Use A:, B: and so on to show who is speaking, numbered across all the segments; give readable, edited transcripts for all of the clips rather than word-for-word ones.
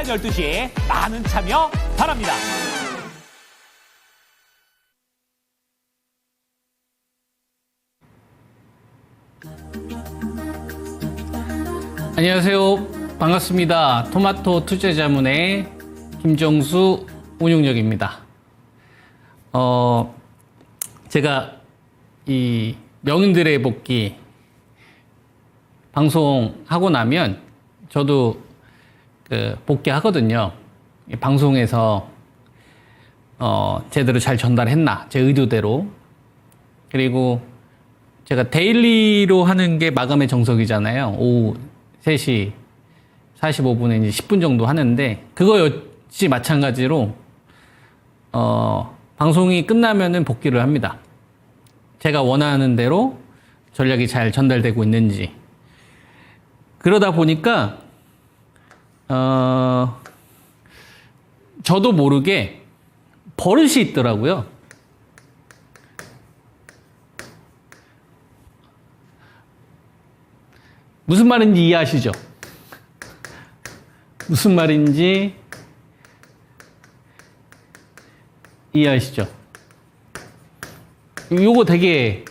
A: 12시에 많은 참여 바랍니다.
B: 안녕하세요. 반갑습니다. 토마토 투자자문의 김정수 운용력입니다. 제가 이 명인들의 복귀 방송하고 나면 저도 복귀하거든요. 방송에서 제대로 잘 전달했나, 제 의도대로. 그리고 제가 데일리로 하는 게 마감의 정석이잖아요. 오후 3시 45분에 이제 10분 정도 하는데, 그거 역시 마찬가지로 방송이 끝나면은 복귀를 합니다. 제가 원하는 대로 전략이 잘 전달되고 있는지. 그러다 보니까 저도 모르게 버릇이 있더라고요. 무슨 말인지 이해하시죠? 무슨 말인지 이해하시죠? 요거 되게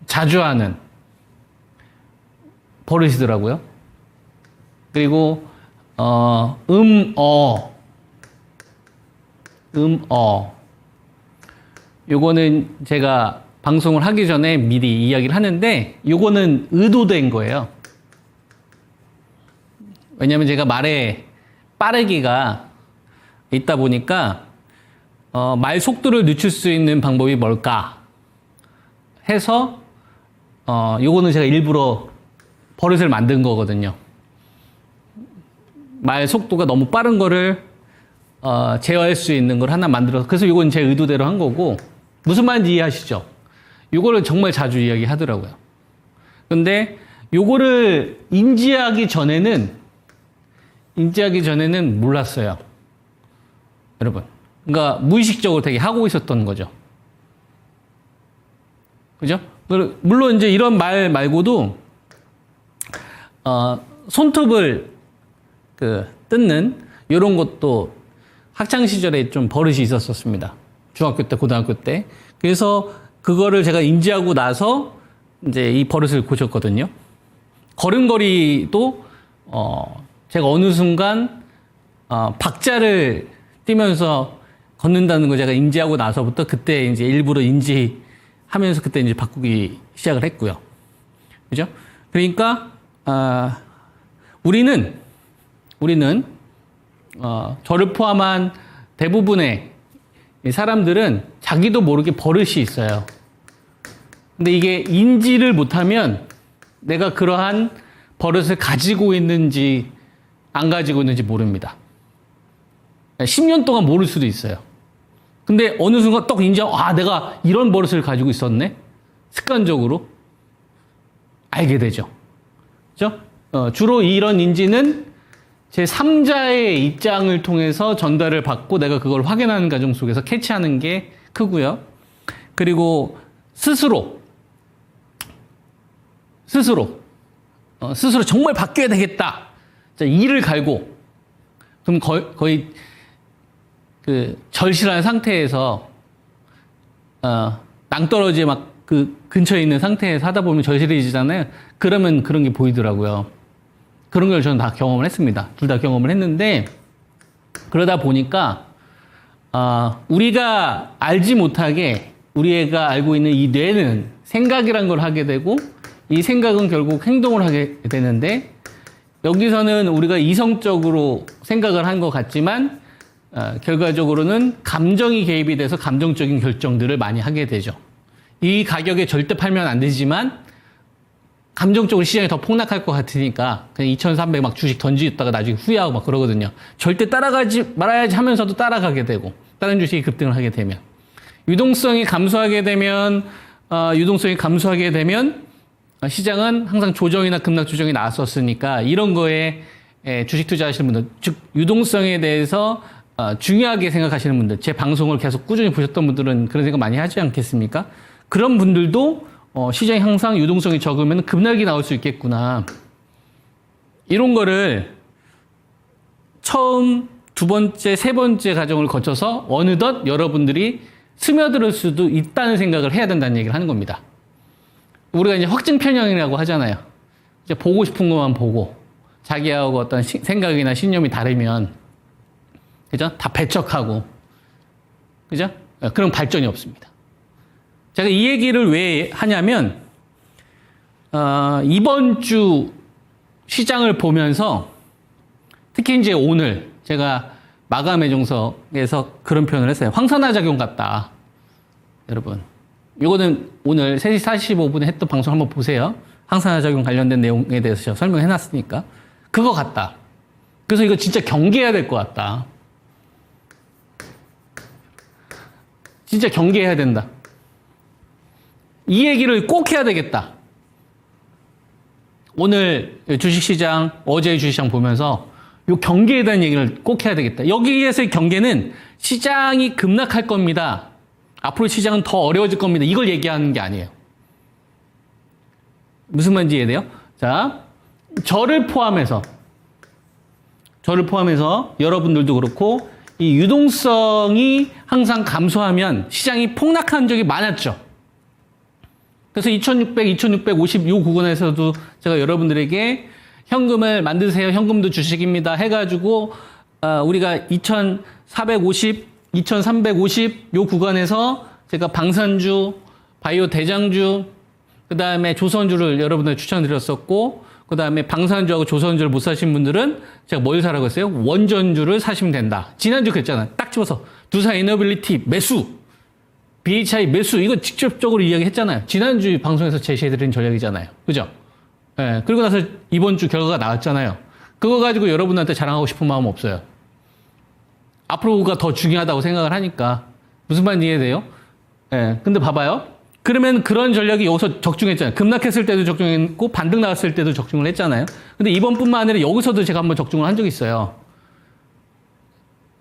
B: 자주 하는 버릇이더라고요. 그리고 요거는 제가 방송을 하기 전에 미리 이야기를 하는데, 요거는 의도된 거예요. 왜냐면 제가 말에 빠르기가 있다 보니까 말 속도를 늦출 수 있는 방법이 뭘까 해서 요거는 제가 일부러 버릇을 만든 거거든요. 말 속도가 너무 빠른 거를 제어할 수 있는 걸 하나 만들어서, 그래서 요건 제 의도대로 한 거고. 무슨 말인지 이해하시죠? 요거를 정말 자주 이야기하더라고요. 근데 요거를 인지하기 전에는 몰랐어요. 여러분. 그러니까 무의식적으로 되게 하고 있었던 거죠. 그죠? 물론 이제 이런 말 말고도 손톱을 뜯는 요런 것도 학창 시절에 좀 버릇이 있었습니다. 중학교 때, 고등학교 때. 그래서 그거를 제가 인지하고 나서 이제 이 버릇을 고쳤거든요. 걸음걸이도 제가 어느 순간 박자를 띄면서 걷는다는 걸 제가 인지하고 나서부터 그때 이제 일부러 인지하면서 그때 이제 바꾸기 시작을 했고요. 그죠? 그러니까 우리는 저를 포함한 대부분의 사람들은 자기도 모르게 버릇이 있어요. 근데 이게 인지를 못하면 내가 그러한 버릇을 가지고 있는지 안 가지고 있는지 모릅니다. 10년 동안 모를 수도 있어요. 근데 어느 순간 딱 인지하고, 내가 이런 버릇을 가지고 있었네? 습관적으로 알게 되죠. 그죠? 주로 이런 인지는 제 3자의 입장을 통해서 전달을 받고 내가 그걸 확인하는 과정 속에서 캐치하는 게 크고요. 그리고 스스로 정말 바뀌어야 되겠다. 자, 이를 갈고, 그럼 거의 절실한 상태에서 낭떠러지 막 근처에 있는 상태에서 하다 보면 절실해지잖아요. 그러면 그런 게 보이더라고요. 그런 걸 저는 다 경험을 했습니다. 둘 다 경험을 했는데, 그러다 보니까 우리가 알지 못하게 우리가 알고 있는 이 뇌는 생각이란 걸 하게 되고, 이 생각은 결국 행동을 하게 되는데, 여기서는 우리가 이성적으로 생각을 한 것 같지만 결과적으로는 감정이 개입이 돼서 감정적인 결정들을 많이 하게 되죠. 이 가격에 절대 팔면 안 되지만 감정적으로 시장이 더 폭락할 것 같으니까 그냥 2,300 막 주식 던지다가 나중에 후회하고 막 그러거든요. 절대 따라가지 말아야지 하면서도 따라가게 되고, 다른 주식이 급등을 하게 되면, 유동성이 감소하게 되면 시장은 항상 조정이나 급락 조정이 나왔었으니까, 이런 거에 주식 투자하시는 분들, 즉 유동성에 대해서 중요하게 생각하시는 분들, 제 방송을 계속 꾸준히 보셨던 분들은 그런 생각 많이 하지 않겠습니까? 그런 분들도 시장이 항상 유동성이 적으면 급락이 나올 수 있겠구나. 이런 거를 처음, 두 번째, 세 번째 과정을 거쳐서 어느덧 여러분들이 스며들 수도 있다는 생각을 해야 된다는 얘기를 하는 겁니다. 우리가 이제 확증 편향이라고 하잖아요. 이제 보고 싶은 것만 보고 자기하고 어떤 생각이나 신념이 다르면 그죠? 다 배척하고 그죠? 그런 발전이 없습니다. 제가 이 얘기를 왜 하냐면 이번 주 시장을 보면서 특히 이제 오늘 제가 마감의 정석에서 그런 표현을 했어요. 황산화 작용 같다. 여러분. 이거는 오늘 3시 45분에 했던 방송 한번 보세요. 황산화 작용 관련된 내용에 대해서 제가 설명해 놨으니까. 그거 같다. 그래서 이거 진짜 경계해야 될 것 같다. 진짜 경계해야 된다. 이 얘기를 꼭 해야 되겠다. 오늘 주식시장, 어제 주식시장 보면서 이 경계에 대한 얘기를 꼭 해야 되겠다. 여기에서의 경계는 시장이 급락할 겁니다. 앞으로 시장은 더 어려워질 겁니다. 이걸 얘기하는 게 아니에요. 무슨 말인지 이해돼요? 자, 저를 포함해서 여러분들도 그렇고 이 유동성이 항상 감소하면 시장이 폭락한 적이 많았죠. 그래서 2600, 2650 이 구간에서도 제가 여러분들에게 현금을 만드세요. 현금도 주식입니다. 해가지고 우리가 2450, 2350 이 구간에서 제가 방산주, 바이오 대장주, 그 다음에 조선주를 여러분들 추천드렸었고, 그 다음에 방산주하고 조선주를 못 사신 분들은 제가 뭘 사라고 했어요? 원전주를 사시면 된다. 지난주 그랬잖아요. 딱 집어서 두산 에너빌리티 매수, BHI 매수, 이거 직접적으로 이야기했잖아요. 지난주 방송에서 제시해드린 전략이잖아요. 그죠? 예, 그리고 나서 이번 주 결과가 나왔잖아요. 그거 가지고 여러분한테 자랑하고 싶은 마음 없어요. 앞으로가 더 중요하다고 생각을 하니까. 무슨 말인지 이해돼요? 예, 근데 봐봐요. 그러면 그런 전략이 여기서 적중했잖아요. 급락했을 때도 적중했고, 반등 나왔을 때도 적중을 했잖아요. 근데 이번뿐만 아니라 여기서도 제가 한번 적중을 한 적이 있어요.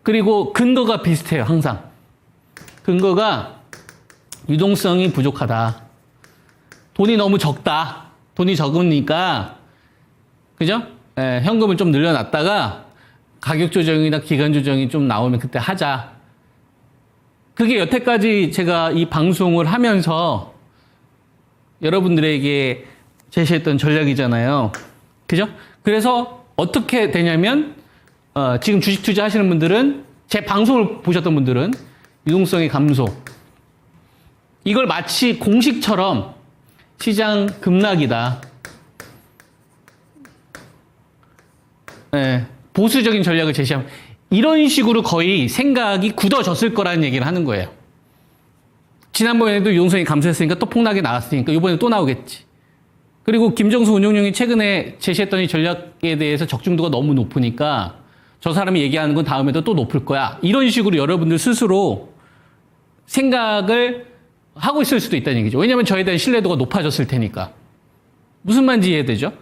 B: 그리고 근거가 비슷해요, 항상. 근거가 유동성이 부족하다. 돈이 너무 적다. 돈이 적으니까, 그죠? 예, 현금을 좀 늘려놨다가 가격 조정이나 기간 조정이 좀 나오면 그때 하자. 그게 여태까지 제가 이 방송을 하면서 여러분들에게 제시했던 전략이잖아요. 그죠? 그래서 어떻게 되냐면, 지금 주식 투자 하시는 분들은, 제 방송을 보셨던 분들은 유동성의 감소. 이걸 마치 공식처럼 시장 급락이다. 네, 보수적인 전략을 제시하면 이런 식으로 거의 생각이 굳어졌을 거라는 얘기를 하는 거예요. 지난번에도 유동성이 감소했으니까 또 폭락이 나왔으니까 이번에 또 나오겠지. 그리고 김정수 운용령이 최근에 제시했던 이 전략에 대해서 적중도가 너무 높으니까 저 사람이 얘기하는 건 다음에도 또 높을 거야. 이런 식으로 여러분들 스스로 생각을 하고 있을 수도 있다는 얘기죠. 왜냐하면 저에 대한 신뢰도가 높아졌을 테니까. 무슨 말인지 이해되죠?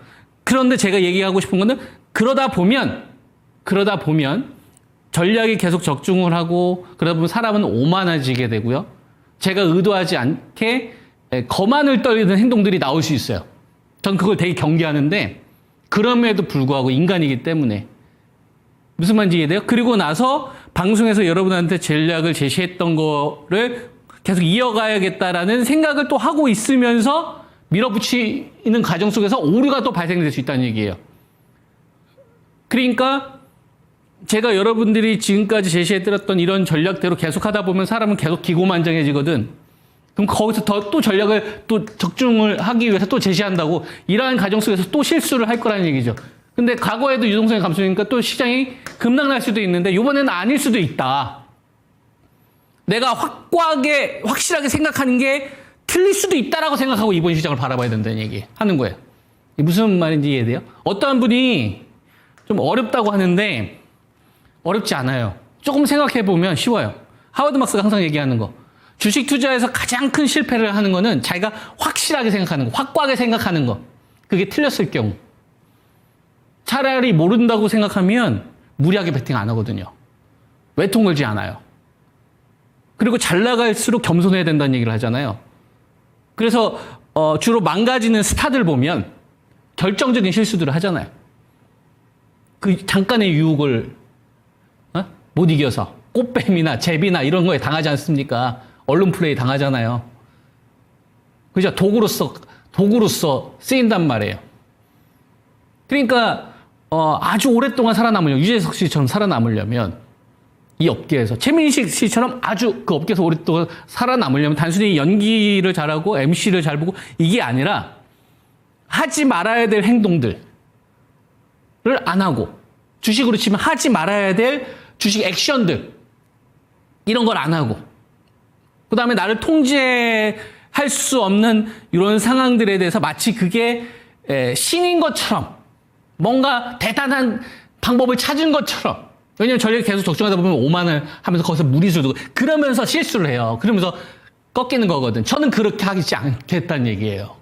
B: 그런데 제가 얘기하고 싶은 거는 그러다 보면 전략이 계속 적중을 하고 그러다 보면 사람은 오만해지게 되고요. 제가 의도하지 않게 거만을 떨리는 행동들이 나올 수 있어요. 전 그걸 되게 경계하는데 그럼에도 불구하고 인간이기 때문에 무슨 말인지 이해돼요? 그리고 나서 방송에서 여러분한테 전략을 제시했던 거를 계속 이어가야겠다라는 생각을 또 하고 있으면서 밀어붙이는 과정 속에서 오류가 또 발생될 수 있다는 얘기예요. 그러니까 제가 여러분들이 지금까지 제시해드렸던 이런 전략대로 계속 하다 보면 사람은 계속 기고만장해지거든. 그럼 거기서 또 전략을 또 적중을 하기 위해서 또 제시한다고 이러한 과정 속에서 또 실수를 할 거라는 얘기죠. 근데 과거에도 유동성이 감소니까 또 시장이 급락날 수도 있는데 이번에는 아닐 수도 있다. 내가 확실하게 생각하는 게 틀릴 수도 있다라고 생각하고 이번 시장을 바라봐야 된다는 얘기 하는 거예요. 무슨 말인지 이해돼요? 어떠한 분이 좀 어렵다고 하는데 어렵지 않아요. 조금 생각해보면 쉬워요. 하워드 막스가 항상 얘기하는 거. 주식 투자에서 가장 큰 실패를 하는 거는 자기가 확실하게 생각하는 거, 확고하게 생각하는 거. 그게 틀렸을 경우. 차라리 모른다고 생각하면 무리하게 베팅 안 하거든요. 외통 걸지 않아요. 그리고 잘 나갈수록 겸손해야 된다는 얘기를 하잖아요. 그래서 주로 망가지는 스타들 보면 결정적인 실수들을 하잖아요. 그 잠깐의 유혹을 못 이겨서 꽃뱀이나 제비나 이런 거에 당하지 않습니까? 언론 플레이 당하잖아요. 그죠? 도구로서 쓰인단 말이에요. 그러니까 아주 오랫동안 살아남으려면, 유재석 씨처럼 살아남으려면 이 업계에서, 최민식 씨처럼 아주 그 업계에서 오랫동안 살아남으려면 단순히 연기를 잘하고 MC를 잘 보고 이게 아니라 하지 말아야 될 행동들을 안 하고, 주식으로 치면 하지 말아야 될 주식 액션들, 이런 걸 안 하고, 그 다음에 나를 통제할 수 없는 이런 상황들에 대해서 마치 그게 신인 것처럼, 뭔가 대단한 방법을 찾은 것처럼, 왜냐면 저희가 계속 적중하다 보면 오만을 하면서 거기서 무리수를 두고, 그러면서 실수를 해요. 그러면서 꺾이는 거거든. 저는 그렇게 하지 않겠다는 얘기예요.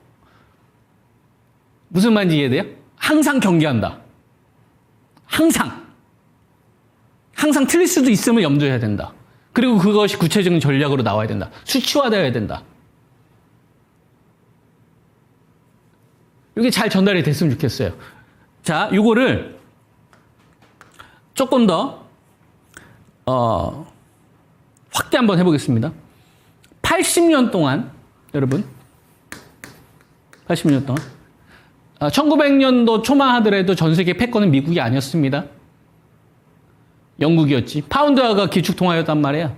B: 무슨 말인지 이해돼요? 항상 경계한다. 항상 틀릴 수도 있음을 염두해야 된다. 그리고 그것이 구체적인 전략으로 나와야 된다. 수치화되어야 된다. 이게 잘 전달이 됐으면 좋겠어요. 자, 요거를 조금 더 확대 한번 해보겠습니다. 80년 동안, 여러분, 80년 동안 1900년도 초만 하더라도 전 세계 패권은 미국이 아니었습니다. 영국이었지. 파운드화가 기축통화였단 말이야.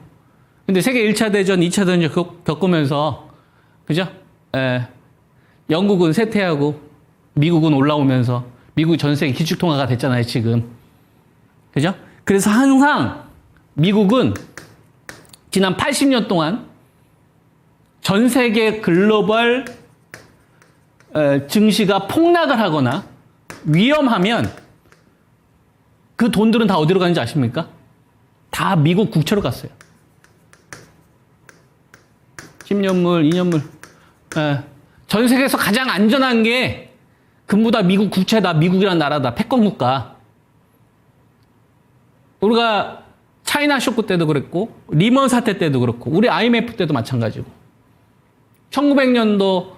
B: 근데 세계 1차 대전, 2차 대전 겪으면서, 그죠? 영국은 쇠퇴하고 미국은 올라오면서 미국이 전 세계 기축통화가 됐잖아요, 지금. 그죠? 그래서 항상 미국은 지난 80년 동안 전 세계 글로벌 증시가 폭락을 하거나 위험하면 그 돈들은 다 어디로 가는지 아십니까? 다 미국 국채로 갔어요. 10년물, 2년물. 전 세계에서 가장 안전한 게 전부 다 미국 국채다, 미국이란 나라다, 패권 국가. 우리가 차이나 쇼크 때도 그랬고, 리먼 사태 때도 그렇고, 우리 IMF 때도 마찬가지고. 1900년도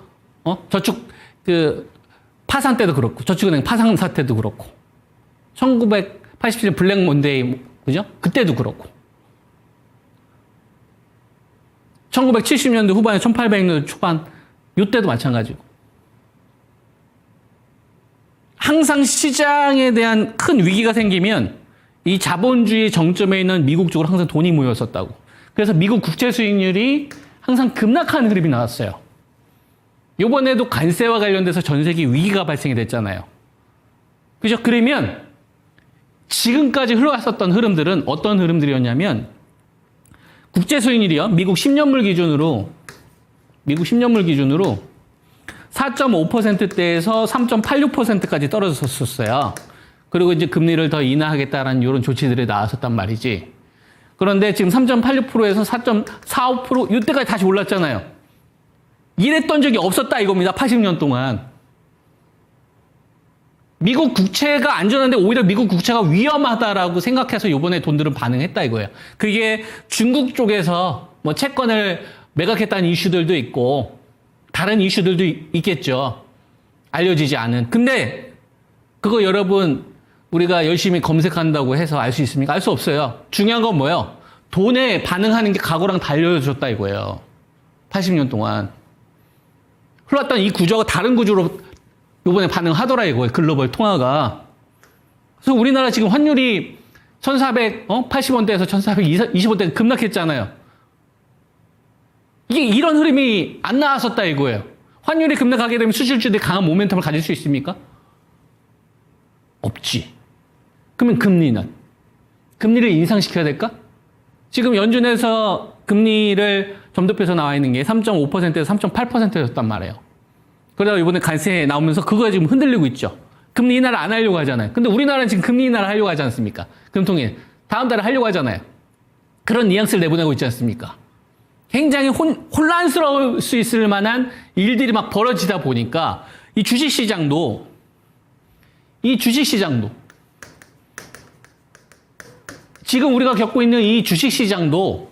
B: 저축 파산 때도 그렇고, 저축은행 파산 사태도 그렇고, 1987년 블랙 먼데이, 그죠? 그때도 그렇고, 1970년대 후반에 1800년대 초반, 이때도 마찬가지고. 항상 시장에 대한 큰 위기가 생기면 이 자본주의 정점에 있는 미국 쪽으로 항상 돈이 모였었다고. 그래서 미국 국채 수익률이 항상 급락하는 흐름이 나왔어요. 이번에도 관세와 관련돼서 전 세계 위기가 발생이 됐잖아요. 그죠? 그러면 지금까지 흘러왔었던 흐름들은 어떤 흐름들이었냐면, 국제 수익률이요, 미국 10년물 기준으로 4.5%대에서 3.86%까지 떨어졌었어요. 그리고 이제 금리를 더 인하하겠다라는 이런 조치들이 나왔었단 말이지. 그런데 지금 3.86%에서 4.45% 이때까지 다시 올랐잖아요. 이랬던 적이 없었다 이겁니다. 80년 동안. 미국 국채가 안전한데 오히려 미국 국채가 위험하다라고 생각해서 이번에 돈들은 반응했다 이거예요. 그게 중국 쪽에서 뭐 채권을 매각했다는 이슈들도 있고 다른 이슈들도 있겠죠. 알려지지 않은. 근데 그거 여러분 우리가 열심히 검색한다고 해서 알 수 있습니까? 알 수 없어요. 중요한 건 뭐예요? 돈에 반응하는 게 각오랑 다 알려줬다 이거예요. 80년 동안. 흘렀던 이 구조가 다른 구조로 요번에 반응하더라 이거예요. 글로벌 통화가. 그래서 우리나라 지금 환율이 1480원대에서 1420원대 급락했잖아요. 이게 이런 흐름이 안 나왔었다 이거예요. 환율이 급락하게 되면 수출주들이 강한 모멘텀을 가질 수 있습니까? 없지. 그러면 금리를 인상시켜야 될까? 지금 연준에서 금리를 점도표에서 나와 있는 게 3.5%에서 3.8%였단 말이에요. 그러다가 이번에 관세 나오면서 그거 지금 흔들리고 있죠. 금리 인하를 안 하려고 하잖아요. 근데 우리나라는 지금 금리 인하를 하려고 하지 않습니까? 금통위 다음 달에 하려고 하잖아요. 그런 뉘앙스를 내보내고 있지 않습니까? 굉장히 혼란스러울 수 있을 만한 일들이 막 벌어지다 보니까 이 주식시장도 지금 우리가 겪고 있는 이 주식시장도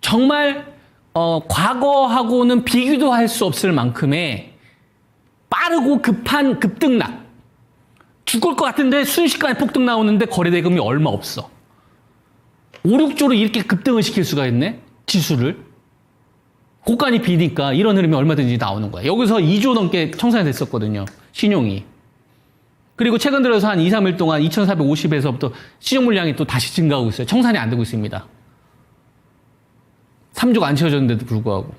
B: 정말 과거하고는 비교도 할 수 없을 만큼의 빠르고 급한 급등락, 죽을 것 같은데 순식간에 폭등 나오는데 거래대금이 얼마 없어. 5, 6조로 이렇게 급등을 시킬 수가 있네. 지수를. 고간이 비니까 이런 흐름이 얼마든지 나오는 거야. 여기서 2조 넘게 청산이 됐었거든요. 신용이. 그리고 최근 들어서 한 2, 3일 동안 2,450에서부터 시중 물량이 또 다시 증가하고 있어요. 청산이 안 되고 있습니다. 3조가 안 채워졌는데도 불구하고.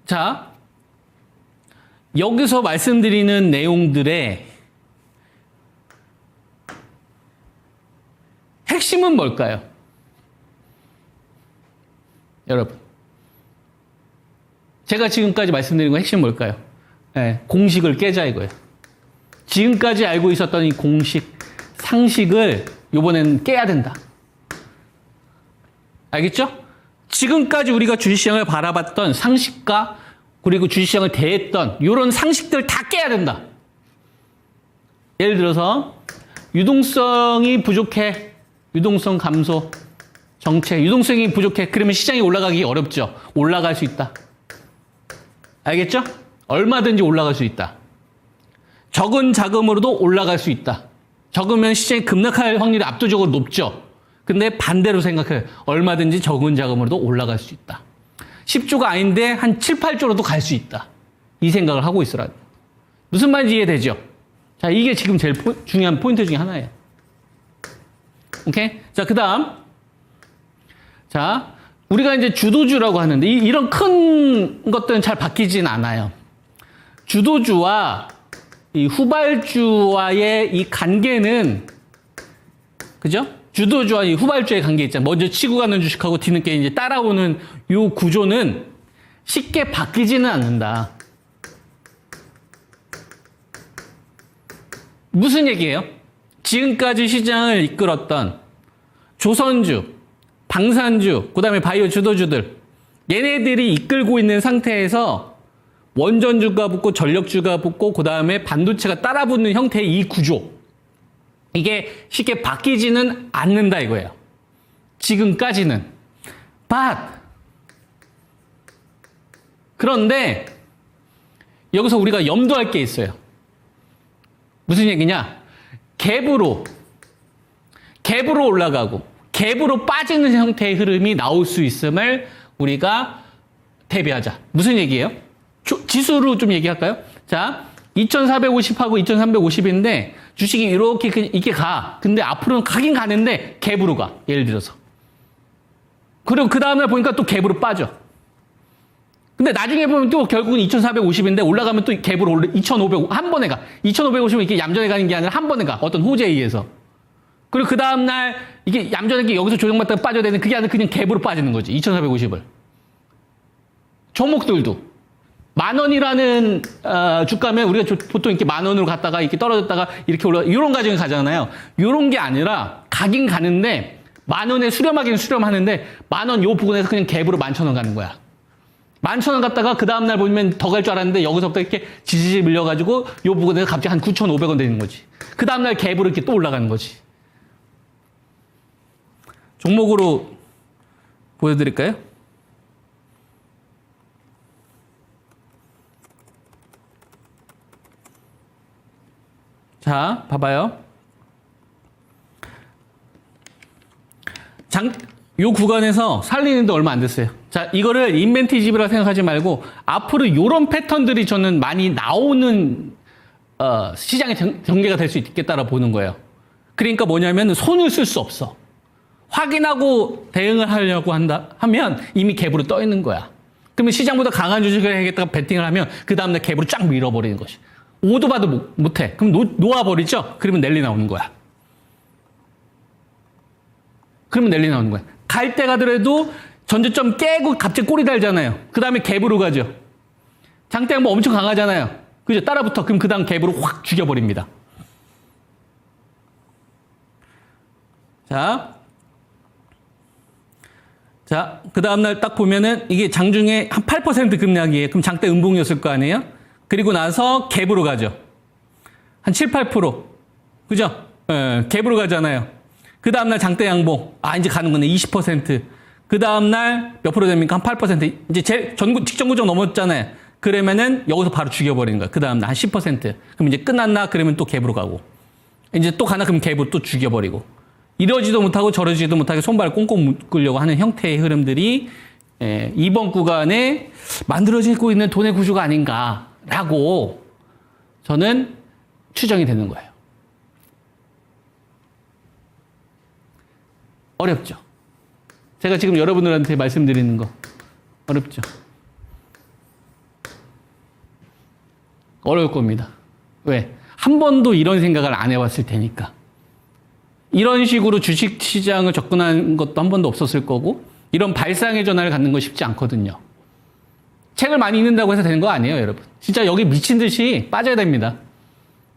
B: 자, 여기서 말씀드리는 내용들의 핵심은 뭘까요? 여러분. 제가 지금까지 말씀드린 건 핵심은 뭘까요? 네, 공식을 깨자 이거예요. 지금까지 알고 있었던 이 공식, 상식을 이번에는 깨야 된다. 알겠죠? 지금까지 우리가 주식시장을 바라봤던 상식과 그리고 주식시장을 대했던 이런 상식들 다 깨야 된다. 예를 들어서 유동성이 부족해. 유동성 감소. 정체. 유동성이 부족해. 그러면 시장이 올라가기 어렵죠. 올라갈 수 있다. 알겠죠? 얼마든지 올라갈 수 있다. 적은 자금으로도 올라갈 수 있다. 적으면 시장이 급락할 확률이 압도적으로 높죠. 근데 반대로 생각해요. 얼마든지 적은 자금으로도 올라갈 수 있다. 10조가 아닌데 한 7, 8조로도 갈 수 있다. 이 생각을 하고 있으라. 무슨 말인지 이해되죠? 자, 이게 지금 제일 중요한 포인트 중에 하나예요. 오케이? 자, 그 다음. 자, 우리가 이제 주도주라고 하는데, 이런 큰 것들은 잘 바뀌진 않아요. 주도주와 이 후발주와의 이 관계는, 그죠? 주도주와 이 후발주의 관계 있잖아요. 먼저 치고 가는 주식하고 뒤늦게 이제 따라오는 요 구조는 쉽게 바뀌지는 않는다. 무슨 얘기예요? 지금까지 시장을 이끌었던 조선주, 방산주, 그 다음에 바이오 주도주들, 얘네들이 이끌고 있는 상태에서 원전주가 붙고 전력주가 붙고 그 다음에 반도체가 따라붙는 형태의 이 구조, 이게 쉽게 바뀌지는 않는다 이거예요. 지금까지는. But 그런데 여기서 우리가 염두할 게 있어요. 무슨 얘기냐? 갭으로 올라가고 갭으로 빠지는 형태의 흐름이 나올 수 있음을 우리가 대비하자. 무슨 얘기예요? 지수로 좀 얘기할까요? 자, 2,450하고 2,350인데 주식이 이렇게 가. 근데 앞으로는 가긴 가는데 갭으로 가. 예를 들어서. 그리고 그 다음날 보니까 또 갭으로 빠져. 근데 나중에 보면 또 결국은 2,450인데 올라가면 또 갭으로 2,500, 한 번에 가. 2,550은 이렇게 얌전히 가는 게 아니라 한 번에 가. 어떤 호재에 의해서. 그리고 그 다음날 이게 얌전하게 여기서 조정받다가 빠져야 되는 그게 아니라 그냥 갭으로 빠지는 거지. 2,450을. 종목들도. 10,000원이라는 주가면 우리가 보통 이렇게 10,000원으로 갔다가 이렇게 떨어졌다가 이렇게 올라 이런 과정이 가잖아요. 이런 게 아니라 가긴 가는데 10,000원에 수렴하긴 수렴하는데 10,000원 요 부분에서 그냥 갭으로 11,000원 가는 거야. 11,000원 갔다가 그 다음날 보면 더 갈 줄 알았는데 여기서부터 이렇게 지지지 밀려가지고 요 부분에서 갑자기 한 9,500원 되는 거지. 그 다음날 갭으로 이렇게 또 올라가는 거지. 종목으로 보여드릴까요? 자, 봐봐요. 요 구간에서 살리는데 얼마 안 됐어요. 자, 이거를 인벤티지브라 생각하지 말고 앞으로 요런 패턴들이 저는 많이 나오는 시장의 전개가 될 수 있겠다라 보는 거예요. 그러니까 뭐냐면 손을 쓸 수 없어. 확인하고 대응을 하려고 하면 이미 갭으로 떠 있는 거야. 그러면 시장보다 강한 주식을 해야겠다가 베팅을 하면 그 다음날 갭으로 쫙 밀어버리는 것이. 오도 봐도 못해. 그럼 놓아버리죠? 그러면 랠리 나오는 거야. 그러면 랠리 나오는 거야. 갈 때 가더라도 전저점 깨고 갑자기 꼬리 달잖아요. 그 다음에 갭으로 가죠. 장대 양보 엄청 강하잖아요. 그죠? 따라붙어. 그럼 그 다음 갭으로 확 죽여버립니다. 자, 그 다음날 딱 보면은 이게 장중에 한 8% 급락이에요. 그럼 장대 음봉이었을 거 아니에요? 그리고 나서 갭으로 가죠. 한 7, 8%. 그죠? 갭으로 가잖아요. 그 다음날 장대 양봉. 이제 가는 거네. 20%. 그 다음날 몇 프로 됩니까? 한 8%. 이제 직전 고정 넘었잖아요. 그러면은 여기서 바로 죽여버리는 거야. 그 다음 한 10%. 그럼 이제 끝났나? 그러면 또 갭으로 가고. 이제 또 가나? 그럼 갭으로 또 죽여버리고. 이러지도 못하고 저러지도 못하게 손발을 꽁꽁 묶으려고 하는 형태의 흐름들이 이번 구간에 만들어지고 있는 돈의 구조가 아닌가라고 저는 추정이 되는 거예요. 어렵죠. 제가 지금 여러분들한테 말씀드리는 거 어렵죠. 어려울 겁니다. 왜? 한 번도 이런 생각을 안 해봤을 테니까. 이런 식으로 주식시장을 접근한 것도 한 번도 없었을 거고 이런 발상의 전환을 갖는 거 쉽지 않거든요. 책을 많이 읽는다고 해서 되는 거 아니에요, 여러분. 진짜 여기 미친 듯이 빠져야 됩니다.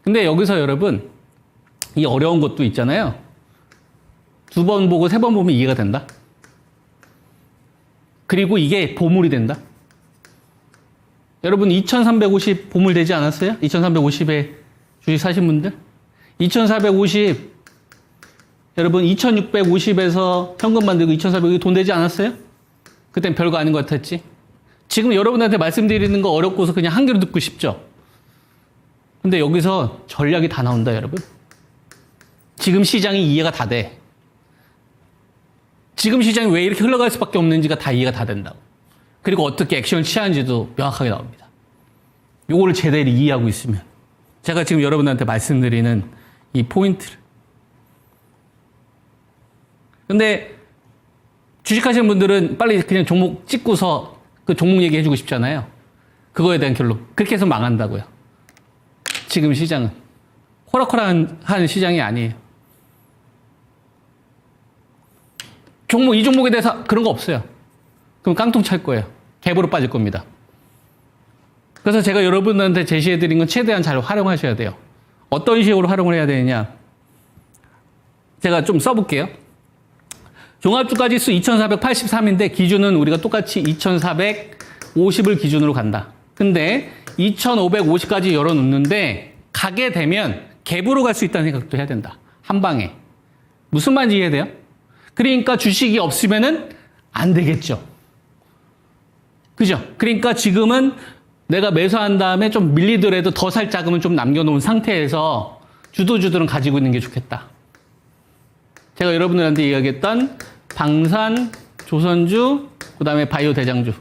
B: 근데 여기서 여러분 이 어려운 것도 있잖아요. 2번 보고 3번 보면 이해가 된다. 그리고 이게 보물이 된다. 여러분 2350 보물 되지 않았어요? 2350에 주식 사신 분들? 2450 여러분 2650에서 현금 만들고 2400이 돈 되지 않았어요? 그땐 별거 아닌 것 같았지? 지금 여러분한테 말씀드리는 거 어렵고서 그냥 한 귀로 듣고 싶죠? 근데 여기서 전략이 다 나온다, 여러분. 지금 시장이 이해가 다 돼. 지금 시장이 왜 이렇게 흘러갈 수밖에 없는지가 다 이해가 다 된다고. 그리고 어떻게 액션을 취하는지도 명확하게 나옵니다. 요거를 제대로 이해하고 있으면. 제가 지금 여러분한테 말씀드리는 이 포인트를. 근데 주식하시는 분들은 빨리 그냥 종목 찍고서 그 종목 얘기해주고 싶잖아요. 그거에 대한 결론. 그렇게 해서 망한다고요. 지금 시장은. 호락호락한 시장이 아니에요. 이 종목에 대해서 그런 거 없어요. 그럼 깡통 찰 거예요. 갭으로 빠질 겁니다. 그래서 제가 여러분한테 제시해드린 건 최대한 잘 활용하셔야 돼요. 어떤 식으로 활용을 해야 되느냐. 제가 좀 써볼게요. 종합주가지수 2483인데 기준은 우리가 똑같이 2450을 기준으로 간다. 근데 2550까지 열어놓는데 가게 되면 갭으로 갈 수 있다는 생각도 해야 된다. 한 방에. 무슨 말인지 이해돼요? 그러니까 주식이 없으면은 안 되겠죠. 그죠? 그러니까 지금은 내가 매수한 다음에 좀 밀리더라도 더 살 자금은 좀 남겨놓은 상태에서 주도주들은 가지고 있는 게 좋겠다. 제가 여러분들한테 이야기했던 방산, 조선주, 그 다음에 바이오 대장주.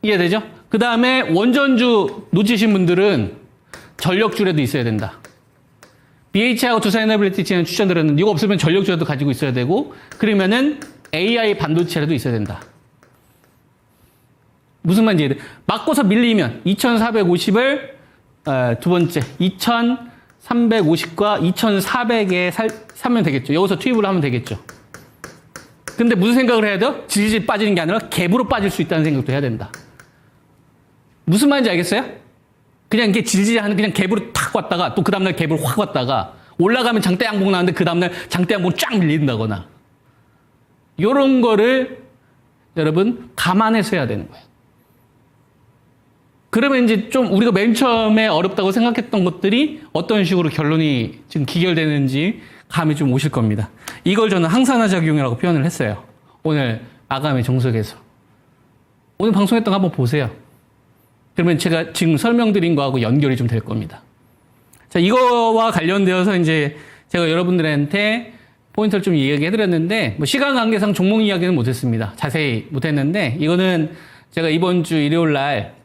B: 이해되죠? 그 다음에 원전주 놓치신 분들은 전력주라도 있어야 된다. BH하고 두산에너빌리티는 추천드렸는데 이거 없으면 전력주라도 가지고 있어야 되고 그러면은 AI 반도체라도 있어야 된다. 무슨 말인지 이해돼? 맞고서 밀리면 2450을 두 번째 2350과 2400에 사면 되겠죠. 여기서 투입을 하면 되겠죠. 근데 무슨 생각을 해야 돼요? 질질 빠지는 게 아니라 갭으로 빠질 수 있다는 생각도 해야 된다. 무슨 말인지 알겠어요? 그냥 이게 질질하는 그냥 갭으로 탁 왔다가 또 그 다음날 갭으로 확 왔다가 올라가면 장대 양봉 나는데 그 다음날 장대 양봉 쫙 밀린다거나 요런 거를 여러분 감안해서 해야 되는 거예요. 그러면 이제 좀 우리가 맨 처음에 어렵다고 생각했던 것들이 어떤 식으로 결론이 지금 기결되는지 감이 좀 오실 겁니다. 이걸 저는 항산화작용이라고 표현을 했어요. 오늘 마감의 정석에서. 오늘 방송했던 거 한번 보세요. 그러면 제가 지금 설명드린 거하고 연결이 좀 될 겁니다. 자, 이거와 관련되어서 이제 제가 여러분들한테 포인트를 좀 이야기해드렸는데, 뭐 시간 관계상 종목 이야기는 못했습니다. 자세히 못했는데, 이거는 제가 이번 주 일요일 날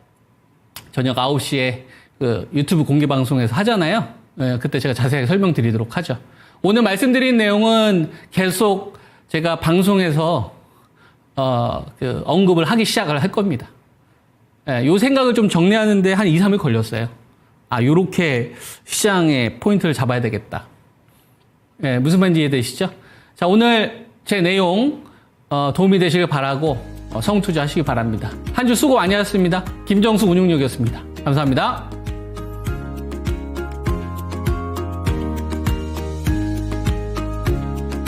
B: 저녁 9시에 그 유튜브 공개 방송에서 하잖아요. 네, 그때 제가 자세하게 설명드리도록 하죠. 오늘 말씀드린 내용은 계속 제가 방송에서 언급을 하기 시작을 할 겁니다. 예, 요 생각을 좀 정리하는데 한 2, 3일 걸렸어요. 아, 요렇게 시장의 포인트를 잡아야 되겠다. 예, 무슨 말인지 이해되시죠? 자, 오늘 제 내용, 도움이 되시길 바라고, 성투자 하시기 바랍니다. 한 주 수고 많이 하셨습니다. 김정수 운용력이었습니다. 감사합니다.